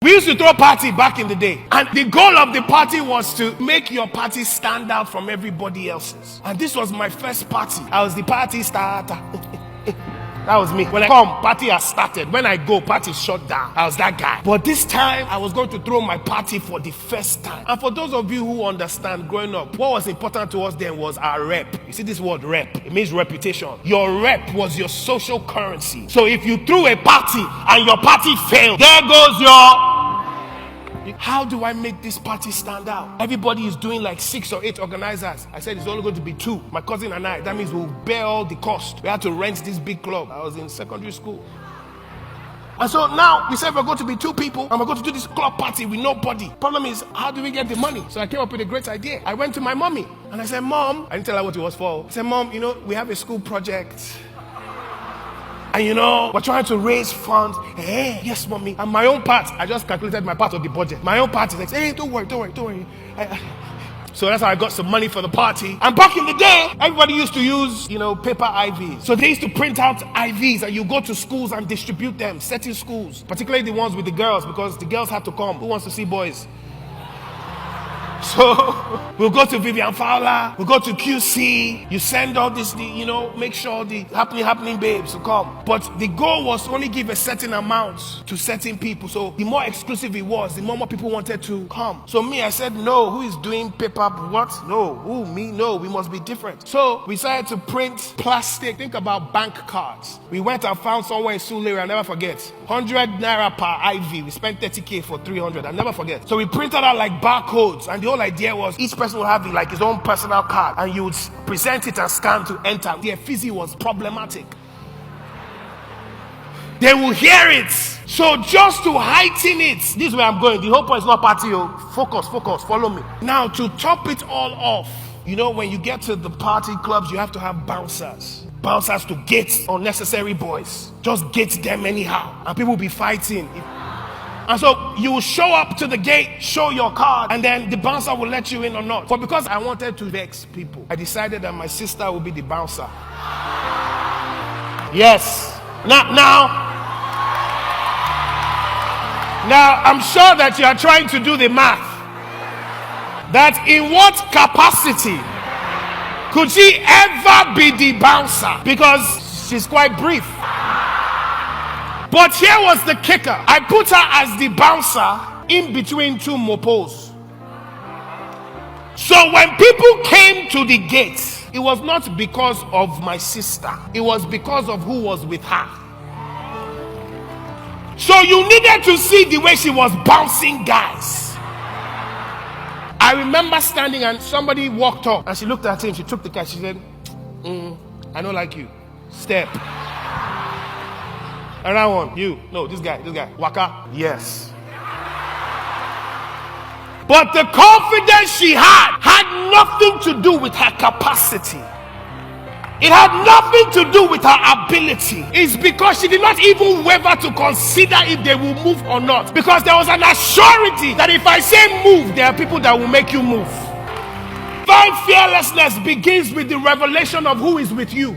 We used to throw a party back in the day, and the goal of the party was to make your party stand out from everybody else's. And this was my first party. I was the party starter. That was me. When I come, party has started. When I go, party shut down. I was that guy. But this time, I was going to throw my party for the first time. And for those of you who understand growing up, what was important to us then was our rep. You see this word rep? It means reputation. Your rep was your social currency. So if you threw a party and your party failed, there goes your... How do I make this party stand out? Everybody is doing like 6 or 8 organizers. I said it's only going to be 2. My cousin and I. That means we'll bear all the cost. We had to rent this big club. I was in secondary school. And so now we said we're going to be 2 people and we're going to do this club party with nobody. Problem is, how do we get the money? So I came up with a great idea. I went to my mommy and I said, Mom, I didn't tell her what it was for. I said, Mom, we have a school project. And we're trying to raise funds. Hey, yes, mommy. And my own part, I just calculated my part of the budget. My own part is like, hey, don't worry. So that's how I got some money for the party. And back in the day, everybody used to use, paper IVs. So they used to print out IVs and you go to schools and distribute them, certain schools, particularly the ones with the girls, because the girls had to come. Who wants to see boys? So we'll go to Vivian Fowler, we'll go to QC, you send all this, make sure the happening babes to come. But the goal was to only give a certain amount to certain people. So the more exclusive it was, the more people wanted to come. So me, I said, no, who is doing paper? What? No. Who? Me? No, we must be different. So we decided to print plastic. Think about bank cards. We went and found somewhere in Sulere, I'll never forget. 100 naira per IV. We spent 30K for 300. I'll never forget. So we printed out like barcodes, and the whole idea was each person would have his own personal card, and you would present it and scan to enter. The effigy was problematic. They will hear it. So just to heighten it, this is where I'm going. The whole point is not party. Focus, follow me. Now to top it all off, when you get to the party clubs, you have to have bouncers. Bouncers to gate unnecessary boys. Just gate them anyhow. And people will be fighting. And so you will show up to the gate, show your card, and then the bouncer will let you in or not. But because I wanted to vex people, I decided that my sister would be the bouncer. Yes. Now, I'm sure that you are trying to do the math. That in what capacity could she ever be the bouncer? Because she's quite brief. But here was the kicker. I put her as the bouncer in between 2 mopos. So when people came to the gate, it was not because of my sister. It was because of who was with her. So you needed to see the way she was bouncing guys. I remember standing and somebody walked up and she looked at him. She took the card. She said, I don't like you. Step. Another one. You. No, this guy. Waka. Yes. But the confidence she had nothing to do with her capacity. It had nothing to do with her ability. It's because she did not even waver to consider if they will move or not. Because there was an assurity that if I say move, there are people that will make you move. Divine fearlessness begins with the revelation of who is with you.